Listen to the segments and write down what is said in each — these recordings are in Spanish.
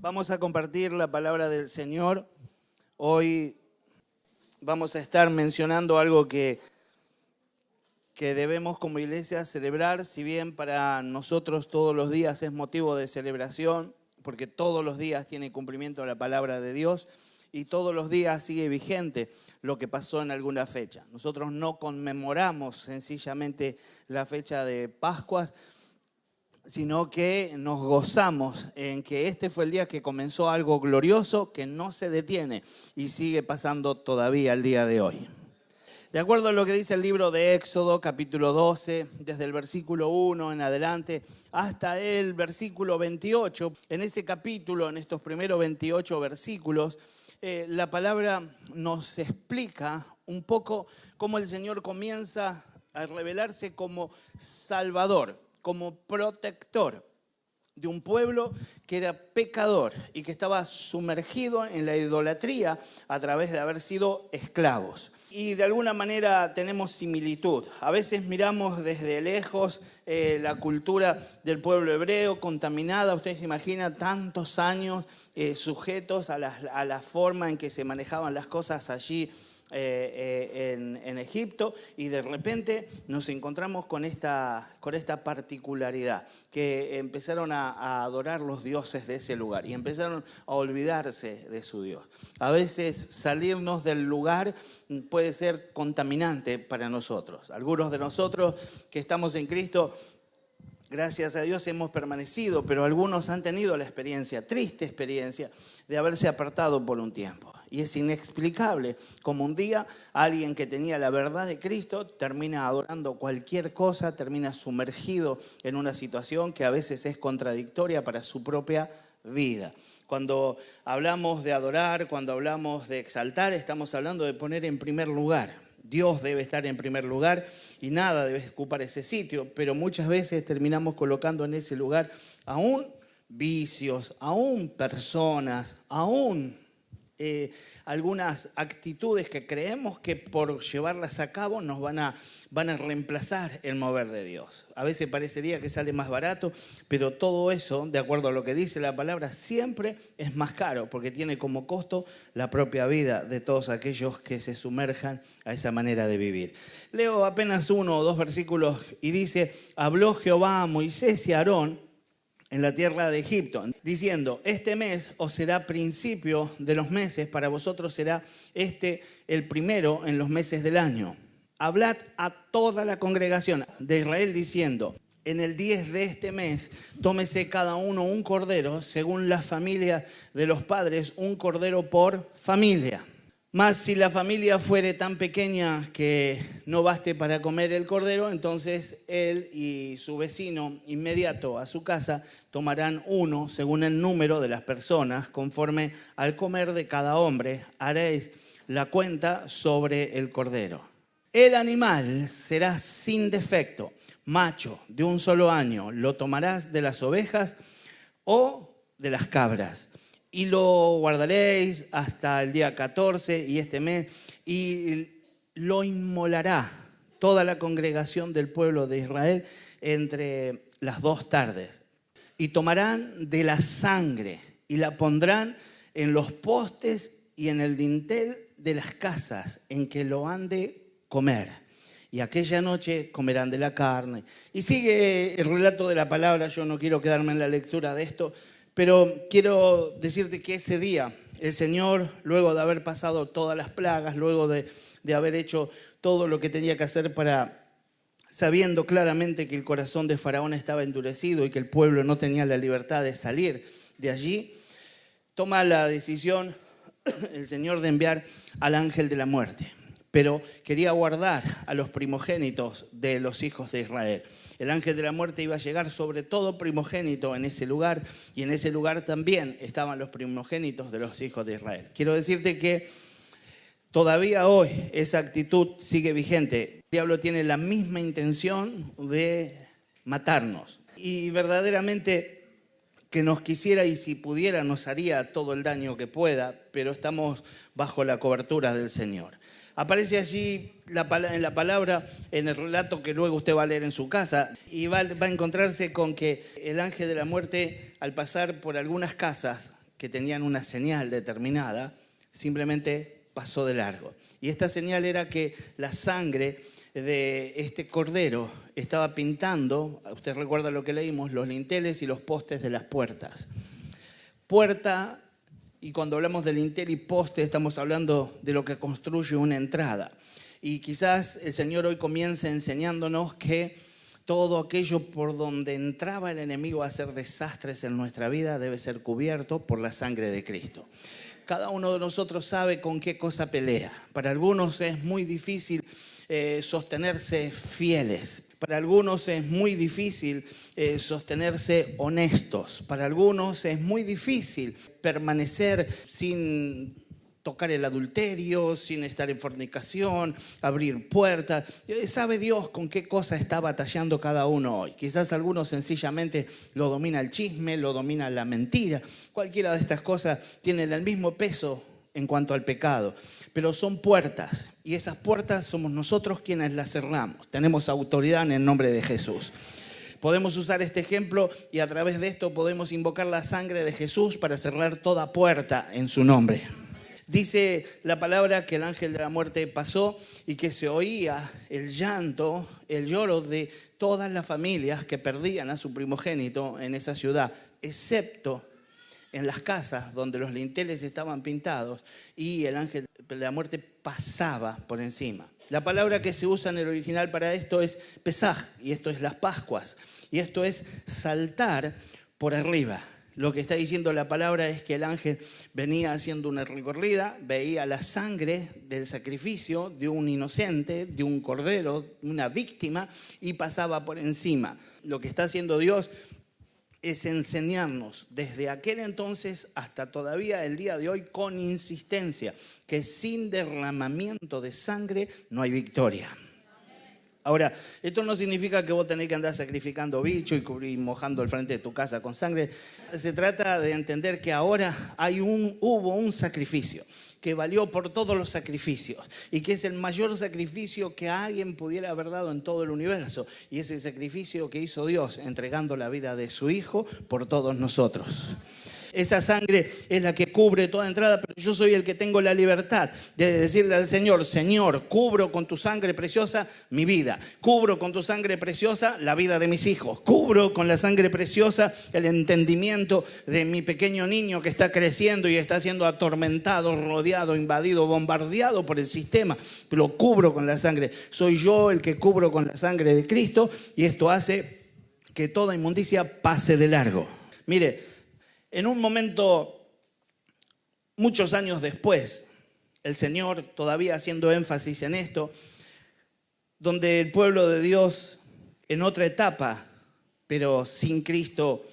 Vamos a compartir la palabra del Señor. Hoy vamos a estar mencionando algo que debemos como iglesia celebrar, si bien para nosotros todos los días es motivo de celebración, porque todos los días tiene cumplimiento la palabra de Dios y todos los días sigue vigente lo que pasó en alguna fecha. Nosotros no conmemoramos sencillamente la fecha de Pascuas, sino que nos gozamos en que este fue el día que comenzó algo glorioso que no se detiene y sigue pasando todavía el día de hoy. De acuerdo a lo que dice el libro de Éxodo, capítulo 12, desde el versículo 1 en adelante hasta el versículo 28, en ese capítulo, en estos primeros 28 versículos, la palabra nos explica un poco cómo el Señor comienza a revelarse como Salvador, como protector de un pueblo que era pecador y que estaba sumergido en la idolatría a través de haber sido esclavos. Y de alguna manera tenemos similitud. A veces miramos desde lejos la cultura del pueblo hebreo contaminada. Ustedes se imaginan tantos años sujetos a la forma en que se manejaban las cosas allí en Egipto, y de repente nos encontramos con esta particularidad, que empezaron a adorar los dioses de ese lugar y empezaron a olvidarse de su Dios. A veces salirnos del lugar puede ser contaminante para nosotros. Algunos de nosotros que estamos en Cristo, gracias a Dios hemos permanecido, pero algunos han tenido la experiencia, triste experiencia, de haberse apartado por un tiempo. Y es inexplicable cómo un día alguien que tenía la verdad de Cristo termina adorando cualquier cosa, termina sumergido en una situación que a veces es contradictoria para su propia vida. Cuando hablamos de adorar, cuando hablamos de exaltar, estamos hablando de poner en primer lugar. Dios debe estar en primer lugar y nada debe ocupar ese sitio, pero muchas veces terminamos colocando en ese lugar aún vicios, aún personas, aún algunas actitudes que creemos que por llevarlas a cabo nos van a reemplazar el mover de Dios. A veces parecería que sale más barato, pero todo eso, de acuerdo a lo que dice la palabra, siempre es más caro, porque tiene como costo la propia vida de todos aquellos que se sumerjan a esa manera de vivir. Leo apenas 1 o 2 versículos y dice: habló Jehová a Moisés y a Aarón en la tierra de Egipto, diciendo: este mes os será principio de los meses, para vosotros será el primero en los meses del año. Hablad a toda la congregación de Israel diciendo: en el 10 de este mes tómese cada uno un cordero, según la familia de los padres, un cordero por familia. Mas si la familia fuere tan pequeña que no baste para comer el cordero, entonces él y su vecino inmediato a su casa tomarán uno según el número de las personas, conforme al comer de cada hombre, haréis la cuenta sobre el cordero. El animal será sin defecto, macho, de un solo año, lo tomarás de las ovejas o de las cabras. Y lo guardaréis hasta el día 14 y este mes, y lo inmolará toda la congregación del pueblo de Israel entre las 2 tardes. Y tomarán de la sangre y la pondrán en los postes y en el dintel de las casas en que lo han de comer. Y aquella noche comerán de la carne. Y sigue el relato de la palabra. Yo no quiero quedarme en la lectura de esto, pero quiero decirte que ese día el Señor, luego de haber pasado todas las plagas, luego de haber hecho todo lo que tenía que hacer sabiendo claramente que el corazón de Faraón estaba endurecido y que el pueblo no tenía la libertad de salir de allí, toma la decisión el Señor de enviar al ángel de la muerte. Pero quería guardar a los primogénitos de los hijos de Israel. El ángel de la muerte iba a llegar sobre todo primogénito en ese lugar, y en ese lugar también estaban los primogénitos de los hijos de Israel. Quiero decirte que todavía hoy esa actitud sigue vigente. El diablo tiene la misma intención de matarnos. Y verdaderamente que nos quisiera, y si pudiera nos haría todo el daño que pueda, pero estamos bajo la cobertura del Señor. Aparece allí en la palabra, en el relato que luego usted va a leer en su casa, y va a encontrarse con que el ángel de la muerte, al pasar por algunas casas, que tenían una señal determinada, simplemente pasó de largo. Y esta señal era que la sangre de este cordero estaba pintando, usted recuerda lo que leímos, los linteles y los postes de las puertas. Puerta, y cuando hablamos de lintel y poste estamos hablando de lo que construye una entrada. Y quizás el Señor hoy comience enseñándonos que todo aquello por donde entraba el enemigo a hacer desastres en nuestra vida debe ser cubierto por la sangre de Cristo. Cada uno de nosotros sabe con qué cosa pelea. Para algunos es muy difícil sostenerse fieles. Para algunos es muy difícil sostenerse honestos. Para algunos es muy difícil permanecer sin tocar el adulterio, sin estar en fornicación, abrir puertas. ¿Sabe Dios con qué cosa está batallando cada uno hoy? Quizás algunos sencillamente lo domina el chisme, lo domina la mentira. Cualquiera de estas cosas tienen el mismo peso en cuanto al pecado. Pero son puertas, y esas puertas somos nosotros quienes las cerramos. Tenemos autoridad en el nombre de Jesús. Podemos usar este ejemplo y a través de esto podemos invocar la sangre de Jesús para cerrar toda puerta en su nombre. Dice la palabra que el ángel de la muerte pasó y que se oía el llanto, el lloro de todas las familias que perdían a su primogénito en esa ciudad, excepto en las casas donde los linteles estaban pintados y el ángel de la muerte pasaba por encima. La palabra que se usa en el original para esto es Pesaj, y esto es las Pascuas, y esto es saltar por arriba. Lo que está diciendo la palabra es que el ángel venía haciendo una recorrida, veía la sangre del sacrificio de un inocente, de un cordero, una víctima, y pasaba por encima. Lo que está haciendo Dios es enseñarnos desde aquel entonces hasta todavía el día de hoy con insistencia que sin derramamiento de sangre no hay victoria. Ahora, esto no significa que vos tenés que andar sacrificando bichos y mojando el frente de tu casa con sangre. Se trata de entender que ahora hubo un sacrificio que valió por todos los sacrificios y que es el mayor sacrificio que alguien pudiera haber dado en todo el universo. Y es el sacrificio que hizo Dios entregando la vida de su Hijo por todos nosotros. Esa sangre es la que cubre toda entrada, pero yo soy el que tengo la libertad de decirle al Señor: Señor, cubro con tu sangre preciosa mi vida, cubro con tu sangre preciosa la vida de mis hijos, cubro con la sangre preciosa el entendimiento de mi pequeño niño que está creciendo y está siendo atormentado, rodeado, invadido, bombardeado por el sistema. Lo cubro con la sangre. Soy yo el que cubro con la sangre de Cristo, y esto hace que toda inmundicia pase de largo. Mire, en un momento, muchos años después, el Señor, todavía haciendo énfasis en esto, donde el pueblo de Dios, en otra etapa, pero sin Cristo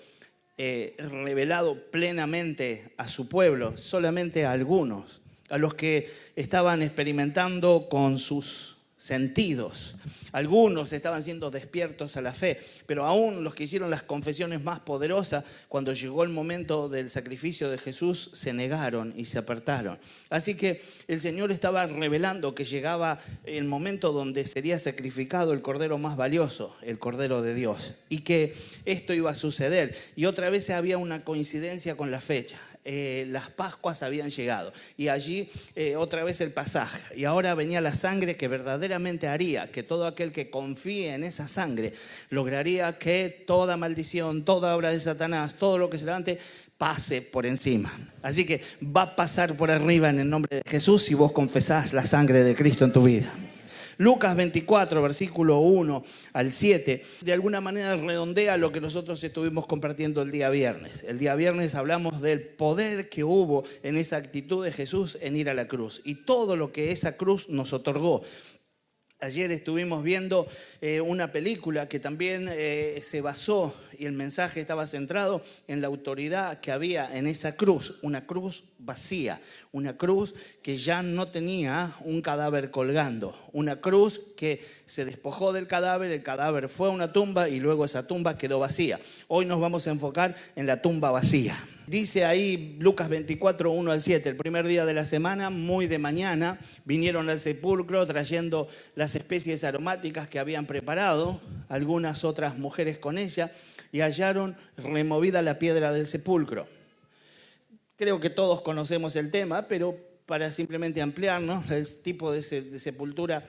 revelado plenamente a su pueblo, solamente a algunos, a los que estaban experimentando con sus sentidos. Algunos estaban siendo despiertos a la fe, pero aún los que hicieron las confesiones más poderosas, cuando llegó el momento del sacrificio de Jesús, se negaron y se apartaron. Así que el Señor estaba revelando que llegaba el momento donde sería sacrificado el cordero más valioso, el cordero de Dios, y que esto iba a suceder. Y otra vez había una coincidencia con la fecha. Las Pascuas habían llegado y allí otra vez el pasaje, y ahora venía la sangre que verdaderamente haría que todo aquel que confíe en esa sangre lograría que toda maldición, toda obra de Satanás, todo lo que se levante pase por encima. Así que va a pasar por arriba en el nombre de Jesús si vos confesás la sangre de Cristo en tu vida. Lucas 24, versículo 1 al 7, de alguna manera redondea lo que nosotros estuvimos compartiendo el día viernes. El día viernes hablamos del poder que hubo en esa actitud de Jesús en ir a la cruz y todo lo que esa cruz nos otorgó. Ayer estuvimos viendo una película que también se basó, y el mensaje estaba centrado en la autoridad que había en esa cruz, una cruz vacía, una cruz que ya no tenía un cadáver colgando, una cruz que se despojó del cadáver, el cadáver fue a una tumba y luego esa tumba quedó vacía. Hoy nos vamos a enfocar en la tumba vacía. Dice ahí Lucas 24, 1 al 7, el primer día de la semana, muy de mañana, vinieron al sepulcro trayendo las especies aromáticas que habían preparado, algunas otras mujeres con ella, y hallaron removida la piedra del sepulcro. Creo que todos conocemos el tema, pero para simplemente ampliarnos, el tipo de sepultura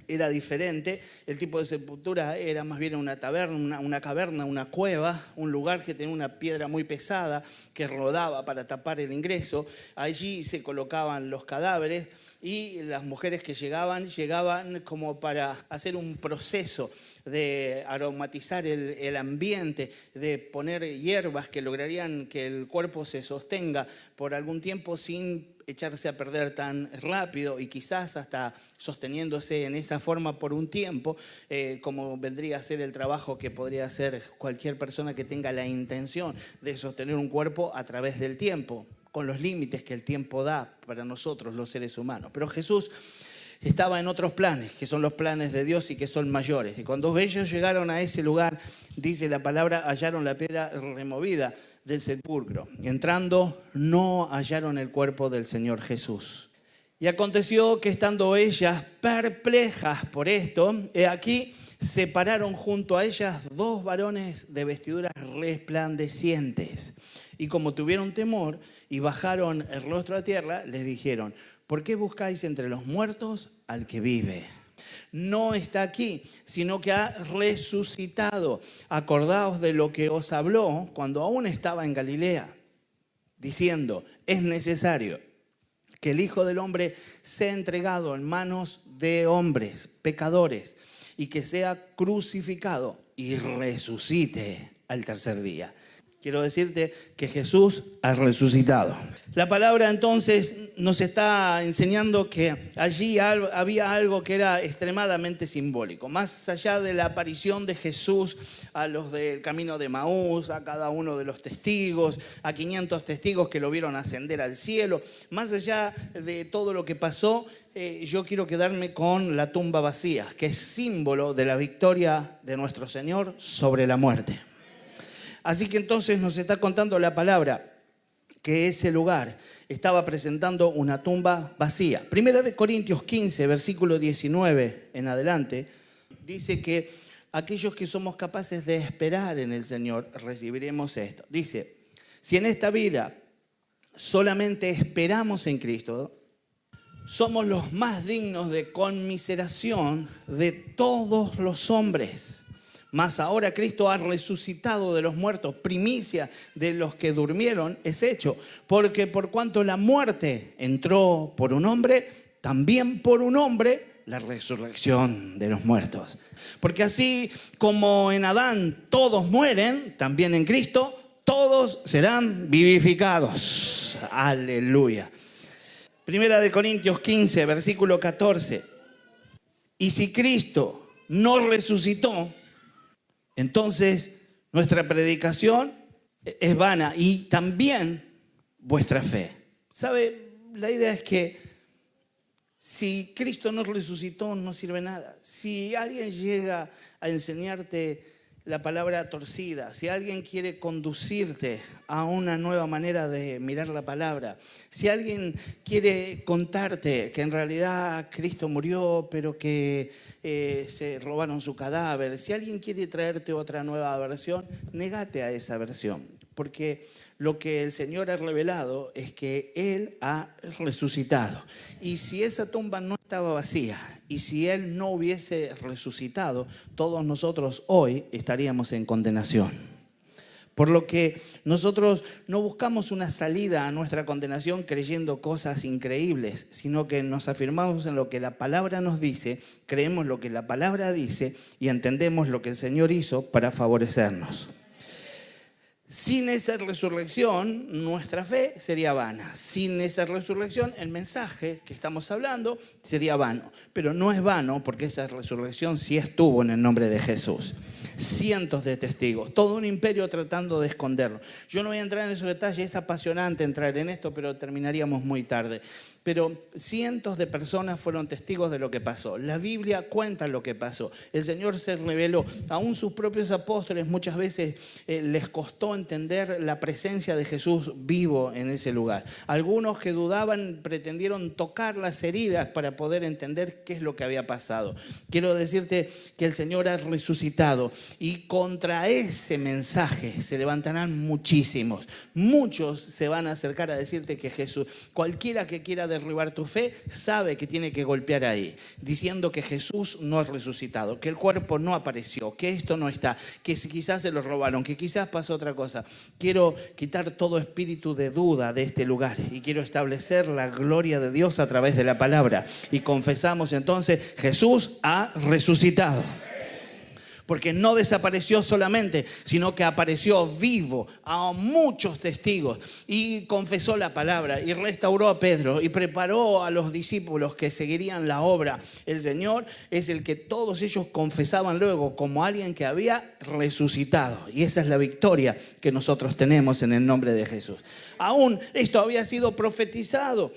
era diferente. El tipo de sepultura era más bien una taberna, una caverna, una cueva, un lugar que tenía una piedra muy pesada que rodaba para tapar el ingreso. Allí se colocaban los cadáveres y las mujeres que llegaban como para hacer un proceso de aromatizar el ambiente, de poner hierbas que lograrían que el cuerpo se sostenga por algún tiempo sin echarse a perder tan rápido y quizás hasta sosteniéndose en esa forma por un tiempo, como vendría a ser el trabajo que podría hacer cualquier persona que tenga la intención de sostener un cuerpo a través del tiempo, con los límites que el tiempo da para nosotros los seres humanos. Pero Jesús estaba en otros planes, que son los planes de Dios y que son mayores. Y cuando ellos llegaron a ese lugar, dice la palabra, hallaron la piedra removida del sepulcro. Entrando, no hallaron el cuerpo del Señor Jesús. Y aconteció que estando ellas perplejas por esto, he aquí se pararon junto a ellas dos varones de vestiduras resplandecientes. Y como tuvieron temor y bajaron el rostro a tierra, les dijeron: ¿por qué buscáis entre los muertos al que vive? No está aquí, sino que ha resucitado. Acordaos de lo que os habló cuando aún estaba en Galilea, diciendo: es necesario que el Hijo del Hombre sea entregado en manos de hombres pecadores y que sea crucificado y resucite al tercer día. Quiero decirte que Jesús ha resucitado. La palabra entonces nos está enseñando que allí había algo que era extremadamente simbólico. Más allá de la aparición de Jesús a los del camino de Emaús, a cada uno de los testigos, a 500 testigos que lo vieron ascender al cielo, más allá de todo lo que pasó, yo quiero quedarme con la tumba vacía, que es símbolo de la victoria de nuestro Señor sobre la muerte. Así que entonces nos está contando la palabra que ese lugar estaba presentando una tumba vacía. Primera de Corintios 15, versículo 19 en adelante, dice que aquellos que somos capaces de esperar en el Señor recibiremos esto. Dice: si en esta vida solamente esperamos en Cristo, somos los más dignos de conmiseración de todos los hombres. Mas ahora Cristo ha resucitado de los muertos, primicia de los que durmieron es hecho. Porque por cuanto la muerte entró por un hombre, también por un hombre la resurrección de los muertos. Porque así como en Adán todos mueren, también en Cristo todos serán vivificados. Aleluya. Primera de Corintios 15, versículo 14. Y si Cristo no resucitó, entonces nuestra predicación es vana y también vuestra fe. ¿Sabe? La idea es que si Cristo no resucitó, no sirve nada. Si alguien llega a enseñarte la palabra torcida, si alguien quiere conducirte a una nueva manera de mirar la palabra, si alguien quiere contarte que en realidad Cristo murió, pero que se robaron su cadáver, si alguien quiere traerte otra nueva versión, negate a esa versión. Porque lo que el Señor ha revelado es que Él ha resucitado. Y si esa tumba no estaba vacía, y si Él no hubiese resucitado, todos nosotros hoy estaríamos en condenación. Por lo que nosotros no buscamos una salida a nuestra condenación creyendo cosas increíbles, sino que nos afirmamos en lo que la palabra nos dice, creemos lo que la palabra dice y entendemos lo que el Señor hizo para favorecernos. Sin esa resurrección, nuestra fe sería vana. Sin esa resurrección, el mensaje que estamos hablando sería vano. Pero no es vano porque esa resurrección sí estuvo en el nombre de Jesús. Cientos de testigos, todo un imperio tratando de esconderlo. Yo no voy a entrar en esos detalles, es apasionante entrar en esto, pero terminaríamos muy tarde. Pero cientos de personas fueron testigos de lo que pasó. La Biblia cuenta lo que pasó. El Señor se reveló. Aún sus propios apóstoles muchas veces les costó entender la presencia de Jesús vivo en ese lugar. Algunos que dudaban pretendieron tocar las heridas para poder entender qué es lo que había pasado. Quiero decirte que el Señor ha resucitado Y contra ese mensaje se levantarán muchísimos. Muchos se van a acercar a decirte que Jesús, cualquiera que quiera derribar tu fe, sabe que tiene que golpear ahí, diciendo que Jesús no ha resucitado, que el cuerpo no apareció, que esto no está, que quizás se lo robaron, que quizás pasó otra cosa. Quiero quitar todo espíritu de duda de este lugar y quiero establecer la gloria de Dios a través de la palabra. Y confesamos entonces, Jesús ha resucitado. Porque no desapareció solamente, sino que apareció vivo a muchos testigos y confesó la palabra y restauró a Pedro y preparó a los discípulos que seguirían la obra. El Señor es el que todos ellos confesaban luego como alguien que había resucitado. Y esa es la victoria que nosotros tenemos en el nombre de Jesús. Aún esto había sido profetizado.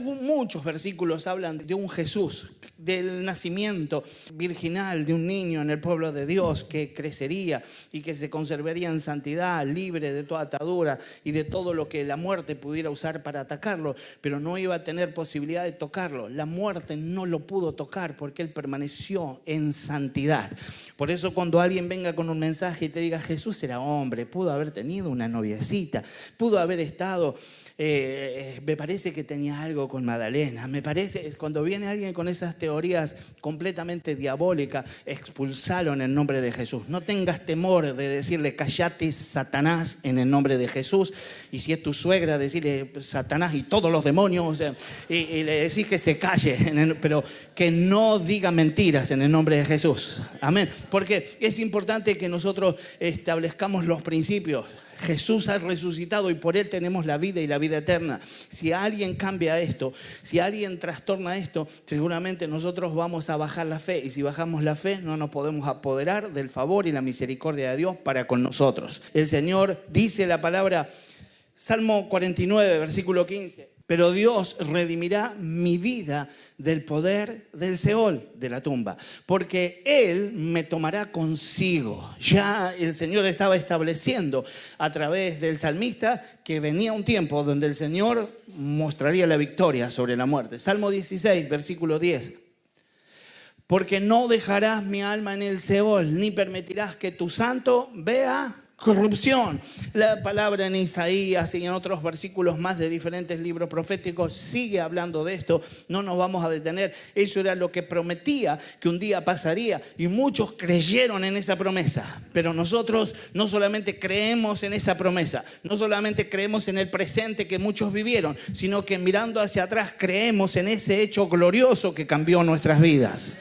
Muchos versículos hablan de un Jesús, del nacimiento virginal de un niño en el pueblo de Dios que crecería y que se conservaría en santidad, libre de toda atadura y de todo lo que la muerte pudiera usar para atacarlo, pero no iba a tener posibilidad de tocarlo. La muerte no lo pudo tocar porque él permaneció en santidad. Por eso cuando alguien venga con un mensaje y te diga Jesús era hombre, pudo haber tenido una noviecita, pudo haber estado... me parece que tenía algo con Magdalena. Me parece, cuando viene alguien con esas teorías completamente diabólicas, expulsalo en el nombre de Jesús. No tengas temor de decirle callate Satanás en el nombre de Jesús. Y si es tu suegra, decirle Satanás y todos los demonios, o sea, y le decís que se calle, pero que no diga mentiras en el nombre de Jesús. Amén. Porque es importante que nosotros establezcamos los principios. Jesús ha resucitado y por Él tenemos la vida y la vida eterna. Si alguien cambia esto, si alguien trastorna esto, seguramente nosotros vamos a bajar la fe. Y si bajamos la fe, no nos podemos apoderar del favor y la misericordia de Dios para con nosotros. El Señor dice la palabra, Salmo 49, versículo 15. Pero Dios redimirá mi vida del poder del Seol, de la tumba, porque Él me tomará consigo. Ya el Señor estaba estableciendo a través del salmista que venía un tiempo donde el Señor mostraría la victoria sobre la muerte. Salmo 16, versículo 10. Porque no dejarás mi alma en el Seol, ni permitirás que tu santo vea corrupción. La palabra en Isaías y en otros versículos más de diferentes libros proféticos sigue hablando de esto. No nos vamos a detener. Eso era lo que prometía que un día pasaría y muchos creyeron en esa promesa. Pero nosotros no solamente creemos en esa promesa, no solamente creemos en el presente que muchos vivieron, sino que mirando hacia atrás creemos en ese hecho glorioso que cambió nuestras vidas.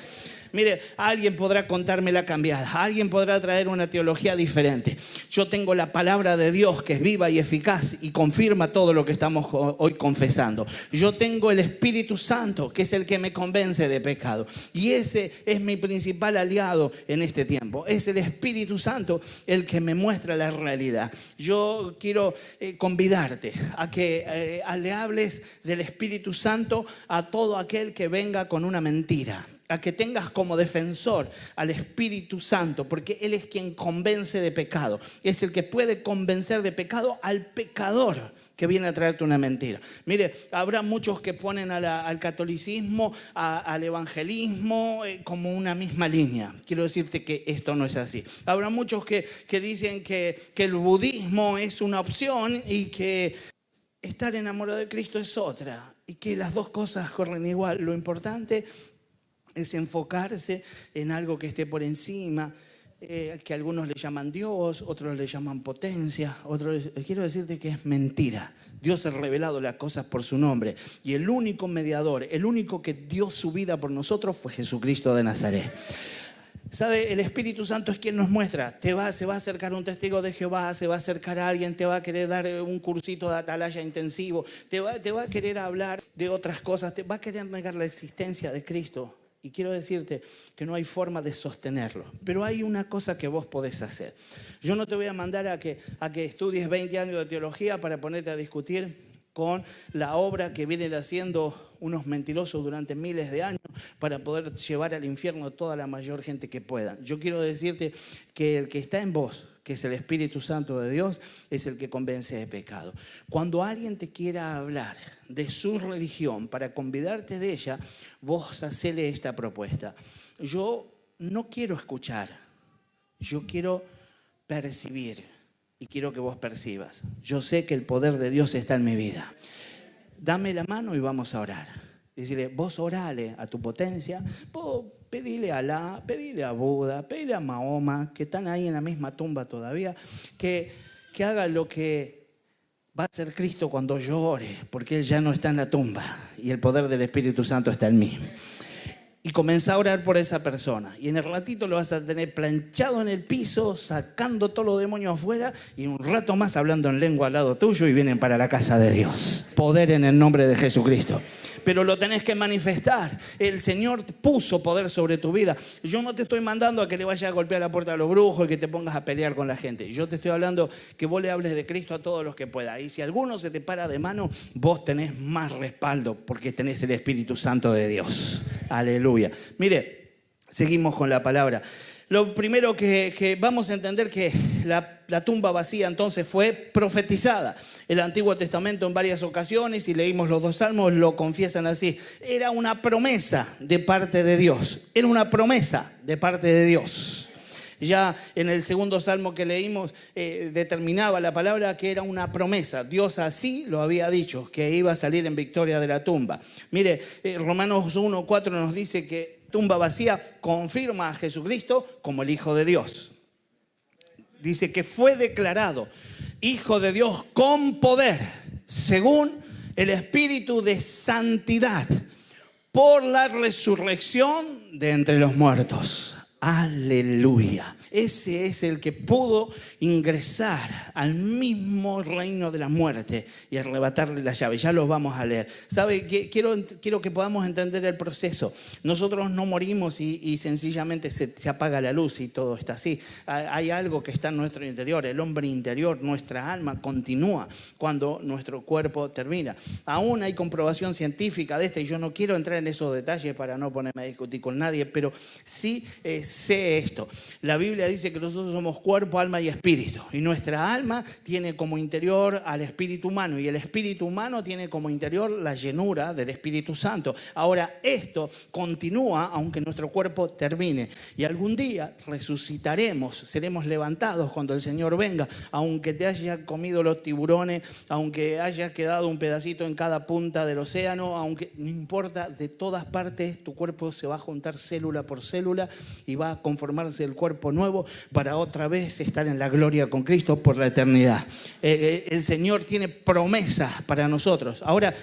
Mire, alguien podrá contarme la cambiada, alguien podrá traer una teología diferente. Yo tengo la palabra de Dios que es viva y eficaz y confirma todo lo que estamos hoy confesando. Yo tengo el Espíritu Santo que es el que me convence de pecado. Y ese es mi principal aliado en este tiempo. Es el Espíritu Santo el que me muestra la realidad. Yo quiero convidarte a que le hables del Espíritu Santo a todo aquel que venga con una mentira. A que tengas como defensor al Espíritu Santo, porque Él es quien convence de pecado. Es el que puede convencer de pecado al pecador que viene a traerte una mentira. Mire, habrá muchos que ponen al catolicismo, al evangelismo como una misma línea. Quiero decirte que esto no es así. Habrá muchos que dicen que el budismo es una opción y que estar enamorado de Cristo es otra. Y que las dos cosas corren igual. Lo importante es enfocarse en algo que esté por encima, que algunos le llaman Dios, otros le llaman potencia, quiero decirte que es mentira. Dios ha revelado las cosas por su nombre y el único mediador, el único que dio su vida por nosotros fue Jesucristo de Nazaret. ¿Sabe? El Espíritu Santo es quien nos muestra. Se va a acercar un testigo de Jehová, se va a acercar a alguien, te va a querer dar un cursito de atalaya intensivo, te va a querer hablar de otras cosas, te va a querer negar la existencia de Cristo. Y quiero decirte que no hay forma de sostenerlo. Pero hay una cosa que vos podés hacer. Yo no te voy a mandar a que estudies 20 años de teología para ponerte a discutir con la obra que vienen haciendo unos mentirosos durante miles de años para poder llevar al infierno a toda la mayor gente que pueda. Yo quiero decirte que el que está en vos, que es el Espíritu Santo de Dios, es el que convence de pecado. Cuando alguien te quiera hablar de su religión para convidarte de ella, vos hacele esta propuesta. Yo no quiero escuchar. Yo quiero percibir y quiero que vos percibas. Yo sé que el poder de Dios está en mi vida. Dame la mano y vamos a orar. Decirle, vos orale a tu potencia, vos pedile a Alá, pedile a Buda, pedile a Mahoma, que están ahí en la misma tumba todavía, que haga lo que va a hacer Cristo cuando yo ore, porque Él ya no está en la tumba y el poder del Espíritu Santo está en mí. Y comienza a orar por esa persona. Y en el ratito lo vas a tener planchado en el piso, sacando todos los demonios afuera, y un rato más hablando en lengua al lado tuyo y vienen para la casa de Dios. Poder en el nombre de Jesucristo. Pero lo tenés que manifestar. El Señor puso poder sobre tu vida. Yo no te estoy mandando a que le vayas a golpear la puerta a los brujos y que te pongas a pelear con la gente. Yo te estoy hablando que vos le hables de Cristo a todos los que puedas. Y si alguno se te para de mano, vos tenés más respaldo porque tenés el Espíritu Santo de Dios. Aleluya. Mire, seguimos con la palabra. Lo primero que vamos a entender que la tumba vacía entonces fue profetizada. El Antiguo Testamento en varias ocasiones, y leímos los 2 salmos, lo confiesan así. Era una promesa de parte de Dios. Era una promesa de parte de Dios. Ya en el 2 salmo que leímos determinaba la palabra que era una promesa. Dios así lo había dicho, que iba a salir en victoria de la tumba. Mire, Romanos 1:4 nos dice que tumba vacía confirma a Jesucristo como el Hijo de Dios. Dice que fue declarado Hijo de Dios con poder, según el Espíritu de santidad, por la resurrección de entre los muertos. Aleluya. Ese es el que pudo ingresar al mismo reino de la muerte y arrebatarle la llave. Ya los vamos a leer. ¿Sabe? Quiero que podamos entender el proceso. Nosotros no morimos y sencillamente se apaga la luz y todo está así. Hay algo que está en nuestro interior. El hombre interior, nuestra alma, continúa cuando nuestro cuerpo termina. Aún hay comprobación científica de y yo no quiero entrar en esos detalles para no ponerme a discutir con nadie, pero sí sé esto. La Biblia dice que nosotros somos cuerpo, alma y espíritu. Y nuestra alma tiene como interior al espíritu humano. Y el espíritu humano tiene como interior la llenura del Espíritu Santo. Ahora, esto continúa aunque nuestro cuerpo termine. Y algún día resucitaremos, seremos levantados cuando el Señor venga. Aunque te haya comido los tiburones, aunque haya quedado un pedacito en cada punta del océano, aunque no importa, de todas partes tu cuerpo se va a juntar célula por célula y va a conformarse el cuerpo nuevo para otra vez estar en la gloria con Cristo por la eternidad. El Señor tiene promesas para nosotros. Ahora,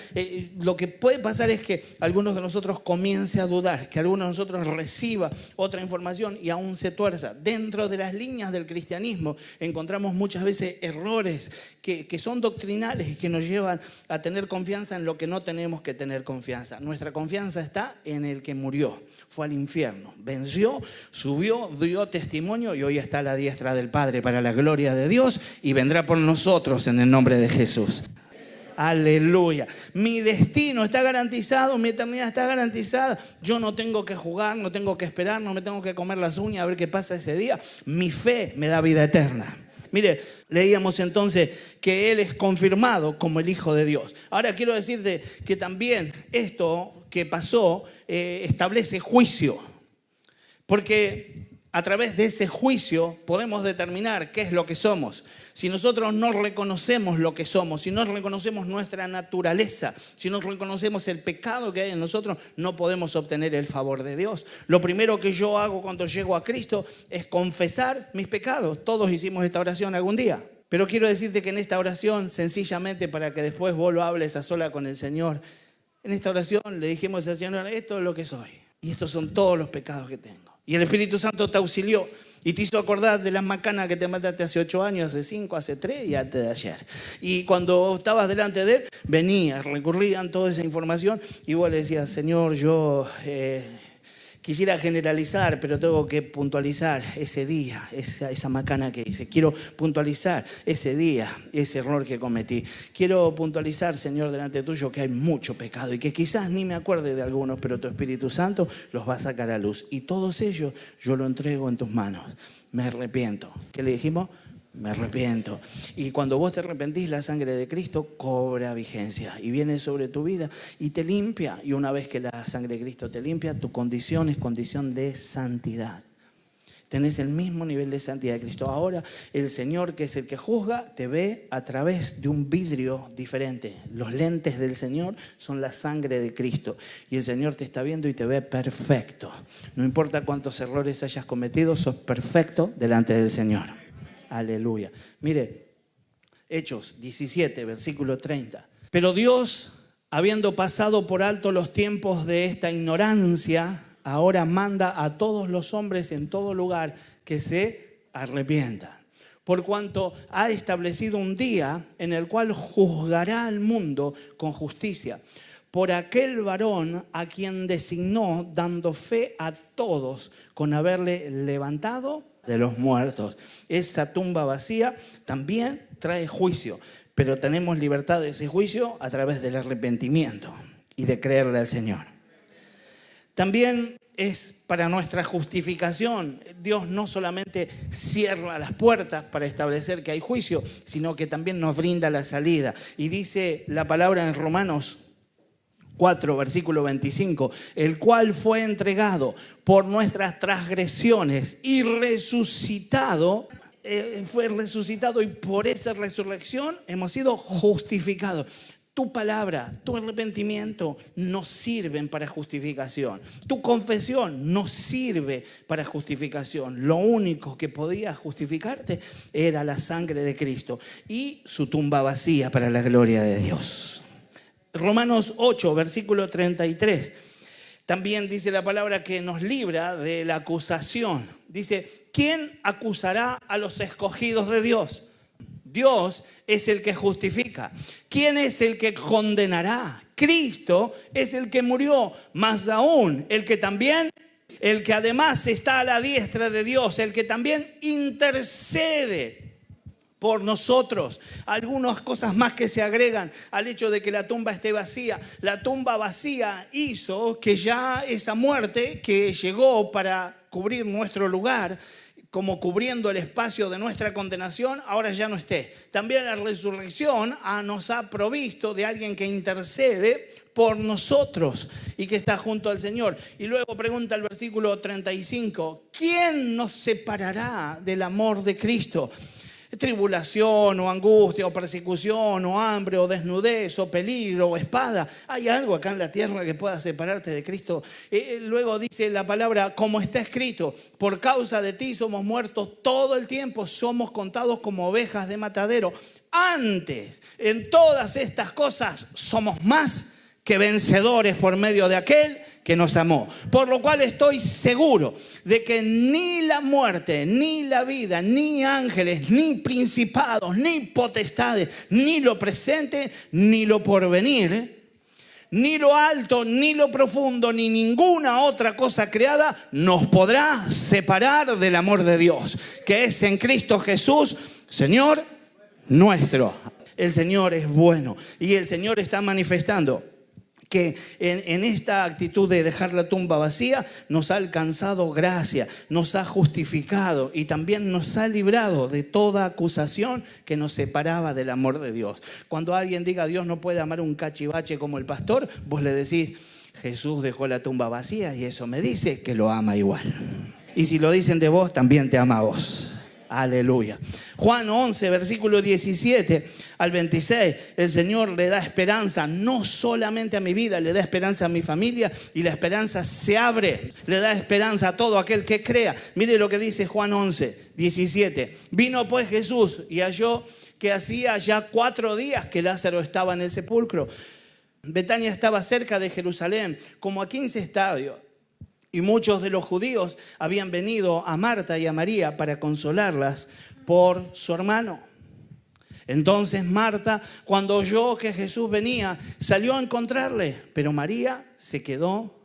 lo que puede pasar es que algunos de nosotros comience a dudar, que algunos de nosotros reciba otra información y aún se tuerza. Dentro de las líneas del cristianismo encontramos muchas veces errores que son doctrinales y que nos llevan a tener confianza en lo que no tenemos que tener confianza. Nuestra confianza está en el que murió, fue al infierno, venció, subió, dio testimonio y hoy está a la diestra del Padre para la gloria de Dios y vendrá por nosotros en el nombre de Jesús. Aleluya. Mi destino está garantizado, mi eternidad está garantizada. Yo no tengo que jugar, no tengo que esperar, no me tengo que comer las uñas a ver qué pasa ese día. Mi fe me da vida eterna. Mire, leíamos entonces que Él es confirmado como el Hijo de Dios. Ahora quiero decirte que también esto que pasó establece juicio. Porque a través de ese juicio podemos determinar qué es lo que somos. Si nosotros no reconocemos lo que somos, si no reconocemos nuestra naturaleza, si no reconocemos el pecado que hay en nosotros, no podemos obtener el favor de Dios. Lo primero que yo hago cuando llego a Cristo es confesar mis pecados. Todos hicimos esta oración algún día. Pero quiero decirte que en esta oración, sencillamente para que después vos lo hables a sola con el Señor, en esta oración le dijimos al Señor, esto es lo que soy. Y estos son todos los pecados que tengo. Y el Espíritu Santo te auxilió y te hizo acordar de las macanas que te mataste hace 8 años, hace 5, hace 3 y antes de ayer. Y cuando estabas delante de Él, venías, recurrían toda esa información y vos le decías, Señor, yo quisiera generalizar, pero tengo que puntualizar ese día, esa macana que hice. Quiero puntualizar ese día, ese error que cometí. Quiero puntualizar, Señor, delante tuyo que hay mucho pecado y que quizás ni me acuerde de algunos, pero tu Espíritu Santo los va a sacar a luz. Y todos ellos yo lo entrego en tus manos. Me arrepiento. ¿Qué le dijimos? Me arrepiento. Y cuando vos te arrepentís, la sangre de Cristo cobra vigencia y viene sobre tu vida y te limpia. Y una vez que la sangre de Cristo te limpia, tu condición es condición de santidad. Tenés el mismo nivel de santidad de Cristo. Ahora el Señor, que es el que juzga, te ve a través de un vidrio diferente. Los lentes del Señor son la sangre de Cristo. Y el Señor te está viendo y te ve perfecto. No importa cuántos errores hayas cometido, sos perfecto delante del Señor. Aleluya. Mire, Hechos 17, versículo 30. Pero Dios, habiendo pasado por alto los tiempos de esta ignorancia, ahora manda a todos los hombres en todo lugar que se arrepientan. Por cuanto ha establecido un día en el cual juzgará al mundo con justicia, por aquel varón a quien designó, dando fe a todos con haberle levantado de los muertos. Esa tumba vacía también trae juicio, pero tenemos libertad de ese juicio a través del arrepentimiento y de creerle al Señor. También es para nuestra justificación. Dios no solamente cierra las puertas para establecer que hay juicio, sino que también nos brinda la salida. Y dice la palabra en Romanos 4, versículo 25, el cual fue entregado por nuestras transgresiones y resucitado, fue resucitado, y por esa resurrección hemos sido justificados. Tu palabra, tu arrepentimiento no sirven para justificación. Tu confesión no sirve para justificación. Lo único que podía justificarte era la sangre de Cristo y su tumba vacía para la gloria de Dios. Romanos 8, versículo 33. También dice la palabra que nos libra de la acusación. Dice, ¿quién acusará a los escogidos de Dios? Dios es el que justifica. ¿Quién es el que condenará? Cristo es el que murió, más aún el que además está a la diestra de Dios, el que también intercede por nosotros. Algunas cosas más que se agregan al hecho de que la tumba esté vacía. La tumba vacía hizo que ya esa muerte que llegó para cubrir nuestro lugar, como cubriendo el espacio de nuestra condenación, ahora ya no esté. También la resurrección nos ha provisto de alguien que intercede por nosotros y que está junto al Señor. Y luego pregunta el versículo 35, ¿quién nos separará del amor de Cristo? Tribulación o angustia o persecución o hambre o desnudez o peligro o espada. ¿Hay algo acá en la tierra que pueda separarte de Cristo? Luego dice la palabra, como está escrito, por causa de ti somos muertos todo el tiempo, somos contados como ovejas de matadero. Antes, en todas estas cosas, somos más que vencedores por medio de aquel que nos amó. Por lo cual estoy seguro de que ni la muerte, ni la vida, ni ángeles, ni principados, ni potestades, ni lo presente, ni lo porvenir, ni lo alto, ni lo profundo, ni ninguna otra cosa creada nos podrá separar del amor de Dios, que es en Cristo Jesús, Señor nuestro. El Señor es bueno y el Señor está manifestando que en esta actitud de dejar la tumba vacía nos ha alcanzado gracia, nos ha justificado y también nos ha librado de toda acusación que nos separaba del amor de Dios. Cuando alguien diga Dios no puede amar un cachivache como el pastor, vos le decís Jesús dejó la tumba vacía y eso me dice que lo ama igual. Y si lo dicen de vos, también te ama a vos. Aleluya. Juan 11, versículo 17 al 26. El Señor le da esperanza no solamente a mi vida, le da esperanza a mi familia y la esperanza se abre. Le da esperanza a todo aquel que crea. Mire lo que dice Juan 11, 17. Vino pues Jesús y halló que hacía ya 4 días que Lázaro estaba en el sepulcro. Betania estaba cerca de Jerusalén, como a 15 estadios. Y muchos de los judíos habían venido a Marta y a María para consolarlas por su hermano. Entonces Marta, cuando oyó que Jesús venía, salió a encontrarle, pero María se quedó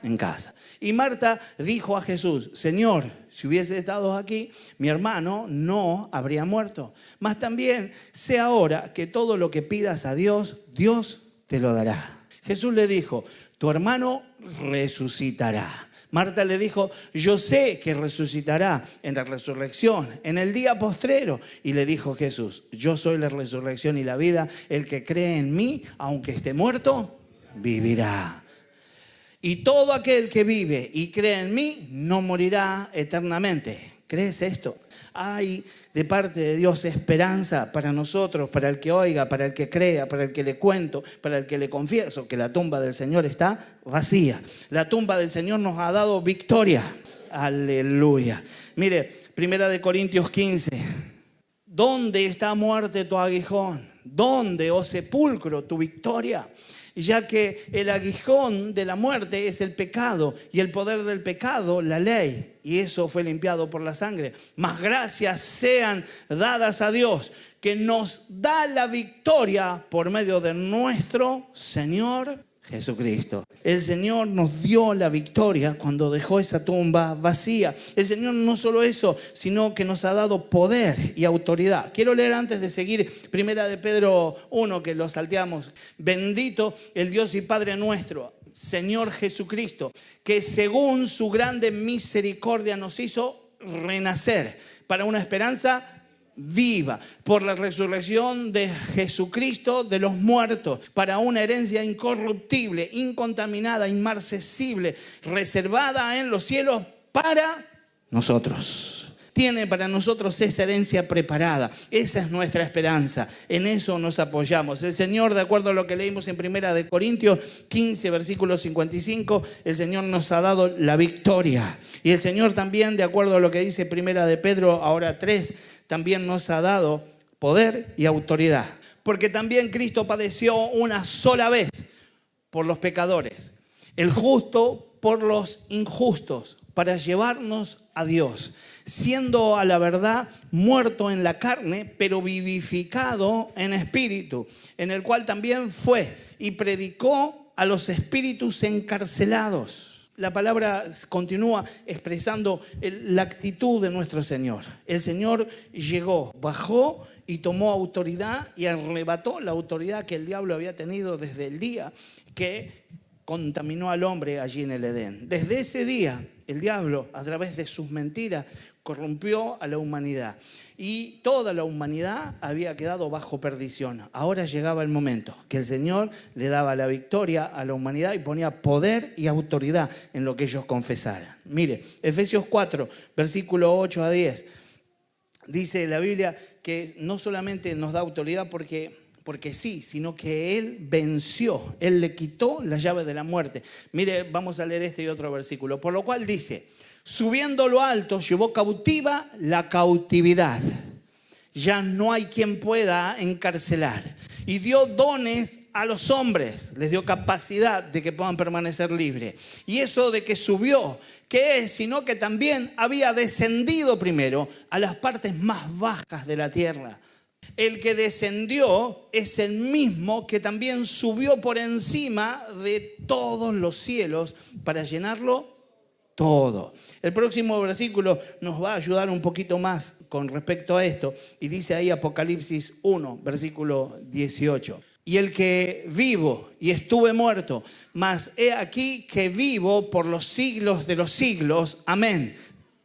en casa. Y Marta dijo a Jesús, Señor, si hubiese estado aquí, mi hermano no habría muerto. Mas también sé ahora que todo lo que pidas a Dios, Dios te lo dará. Jesús le dijo, tu hermano resucitará. Marta le dijo, yo sé que resucitará en la resurrección, en el día postrero. Y le dijo Jesús, yo soy la resurrección y la vida. El que cree en mí, aunque esté muerto, vivirá. Y todo aquel que vive y cree en mí, no morirá eternamente. ¿Crees esto? Hay de parte de Dios esperanza para nosotros, para el que oiga, para el que crea, para el que le cuento, para el que le confieso que la tumba del Señor está vacía. La tumba del Señor nos ha dado victoria. Aleluya. Mire, 1 Corintios 15. ¿Dónde está, muerte, tu aguijón? ¿Dónde, oh sepulcro, tu victoria? Ya que el aguijón de la muerte es el pecado y el poder del pecado, la ley. Y eso fue limpiado por la sangre. Mas gracias sean dadas a Dios, que nos da la victoria por medio de nuestro Señor Jesucristo. El Señor nos dio la victoria cuando dejó esa tumba vacía. El Señor no solo eso, sino que nos ha dado poder y autoridad. Quiero leer antes de seguir 1 de Pedro 1, que lo salteamos. Bendito el Dios y Padre nuestro, Señor Jesucristo, que según su grande misericordia nos hizo renacer para una esperanza viva, por la resurrección de Jesucristo de los muertos, para una herencia incorruptible, incontaminada, inmarcesible, reservada en los cielos para nosotros. Tiene para nosotros esa herencia preparada. Esa es nuestra esperanza. En eso nos apoyamos. El Señor, de acuerdo a lo que leímos en 1 Corintios 15, versículo 55, el Señor nos ha dado la victoria. Y el Señor también, de acuerdo a lo que dice 1 de Pedro, ahora 3, también nos ha dado poder y autoridad. Porque también Cristo padeció una sola vez por los pecadores, el justo por los injustos, para llevarnos a Dios, siendo a la verdad muerto en la carne, pero vivificado en espíritu, en el cual también fue y predicó a los espíritus encarcelados. La palabra continúa expresando la actitud de nuestro Señor. El Señor llegó, bajó y tomó autoridad y arrebató la autoridad que el diablo había tenido desde el día que contaminó al hombre allí en el Edén. Desde ese día, el diablo, a través de sus mentiras, corrompió a la humanidad. Y toda la humanidad había quedado bajo perdición. Ahora llegaba el momento que el Señor le daba la victoria a la humanidad y ponía poder y autoridad en lo que ellos confesaran. Mire, Efesios 4, versículo 8 a 10. Dice la Biblia que no solamente nos da autoridad porque sí, sino que Él venció, Él le quitó la llave de la muerte. Mire, vamos a leer este y otro versículo. Por lo cual dice, subiendo lo alto, llevó cautiva la cautividad. Ya no hay quien pueda encarcelar. Y dio dones a los hombres, les dio capacidad de que puedan permanecer libres. Y eso de que subió, ¿qué es? Sino que también había descendido primero a las partes más bajas de la tierra. El que descendió es el mismo que también subió por encima de todos los cielos para llenarlo todo. El próximo versículo nos va a ayudar un poquito más con respecto a esto. Y dice ahí Apocalipsis 1, versículo 18. Y el que vivo y estuve muerto, mas he aquí que vivo por los siglos de los siglos. Amén.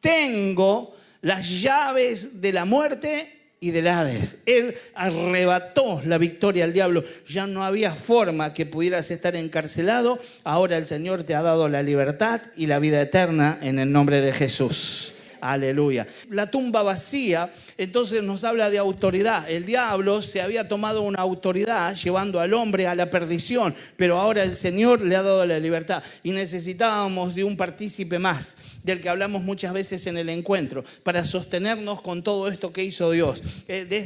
Tengo las llaves de la muerte y del Hades. Él arrebató la victoria al diablo. Ya no había forma que pudieras estar encarcelado. Ahora el Señor te ha dado la libertad y la vida eterna en el nombre de Jesús. Aleluya. La tumba vacía, entonces nos habla de autoridad. El diablo se había tomado una autoridad llevando al hombre a la perdición, pero ahora el Señor le ha dado la libertad. Y necesitábamos de un partícipe más, del que hablamos muchas veces en el encuentro, para sostenernos con todo esto que hizo Dios. De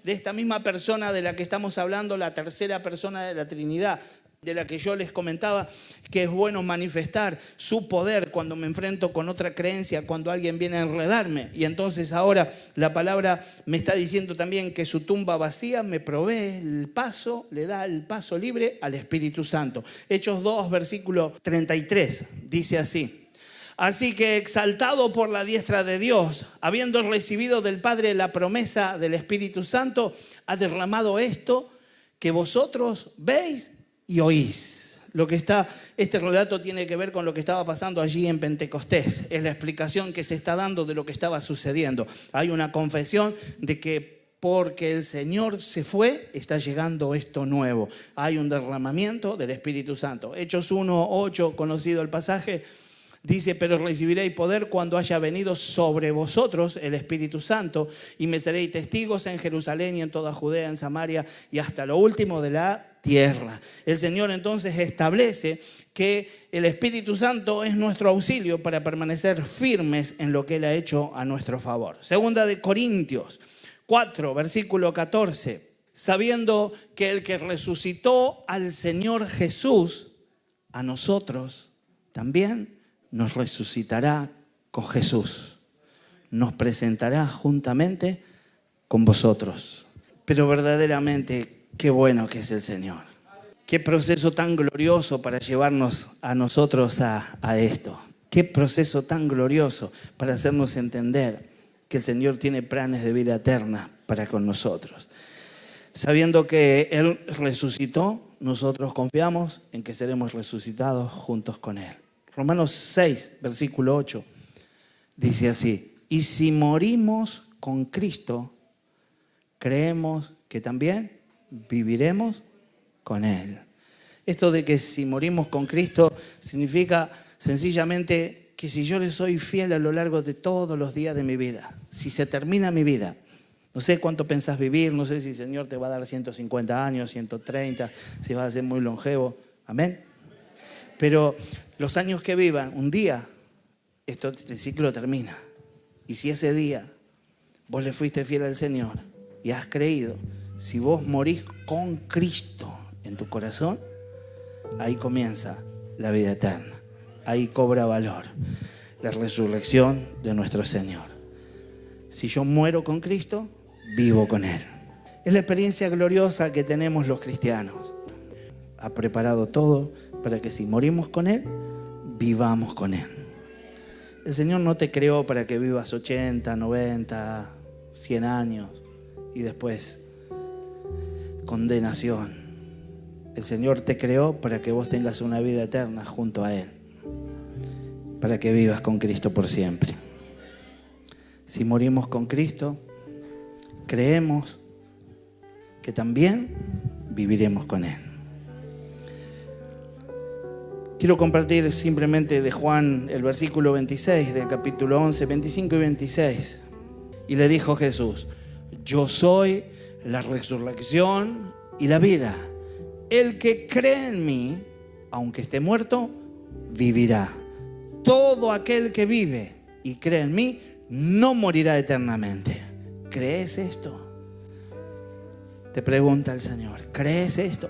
esta misma persona de la que estamos hablando, la tercera persona de la Trinidad, de la que yo les comentaba, que es bueno manifestar su poder cuando me enfrento con otra creencia, cuando alguien viene a enredarme. Y entonces ahora la palabra me está diciendo también que su tumba vacía me provee el paso, le da el paso libre al Espíritu Santo. Hechos 2, versículo 33, dice así. Así que exaltado por la diestra de Dios, habiendo recibido del Padre la promesa del Espíritu Santo, ha derramado esto que vosotros veis y oís. Este relato tiene que ver con lo que estaba pasando allí en Pentecostés. Es la explicación que se está dando de lo que estaba sucediendo. Hay una confesión de que porque el Señor se fue, está llegando esto nuevo. Hay un derramamiento del Espíritu Santo. Hechos 1:8, conocido el pasaje, Dice, pero recibiréis poder cuando haya venido sobre vosotros el Espíritu Santo y me seréis testigos en Jerusalén y en toda Judea, en Samaria y hasta lo último de la tierra. El Señor entonces establece que el Espíritu Santo es nuestro auxilio para permanecer firmes en lo que Él ha hecho a nuestro favor. Segunda de Corintios 4, versículo 14. Sabiendo que el que resucitó al Señor Jesús, a nosotros también nos resucitará con Jesús. Nos presentará juntamente con vosotros. Pero verdaderamente, qué bueno que es el Señor. Qué proceso tan glorioso para llevarnos a nosotros a esto. Qué proceso tan glorioso para hacernos entender que el Señor tiene planes de vida eterna para con nosotros. Sabiendo que Él resucitó, nosotros confiamos en que seremos resucitados juntos con Él. Romanos 6, versículo 8, dice así: y si morimos con Cristo, creemos que también viviremos con Él. Esto de que si morimos con Cristo significa sencillamente que si yo le soy fiel a lo largo de todos los días de mi vida, si se termina mi vida, no sé cuánto pensás vivir, no sé si el Señor te va a dar 150 años, 130, si vas a ser muy longevo, amén. Pero los años que vivan, un día, este ciclo termina. Y si ese día vos le fuiste fiel al Señor y has creído, si vos morís con Cristo en tu corazón, ahí comienza la vida eterna. Ahí cobra valor la resurrección de nuestro Señor. Si yo muero con Cristo, vivo con Él. Es la experiencia gloriosa que tenemos los cristianos. Ha preparado todo para que si morimos con Él, vivamos con Él. El Señor no te creó para que vivas 80, 90, 100 años y después condenación. El Señor te creó para que vos tengas una vida eterna junto a Él, para que vivas con Cristo por siempre. Si morimos con Cristo, creemos que también viviremos con Él. Quiero compartir simplemente de Juan el versículo 26 del capítulo 11, 25 y 26. Y le dijo Jesús: yo soy la resurrección y la vida. El que cree en mí, aunque esté muerto, vivirá. Todo aquel que vive y cree en mí, no morirá eternamente. ¿Crees esto? Te pregunta el Señor, ¿crees esto?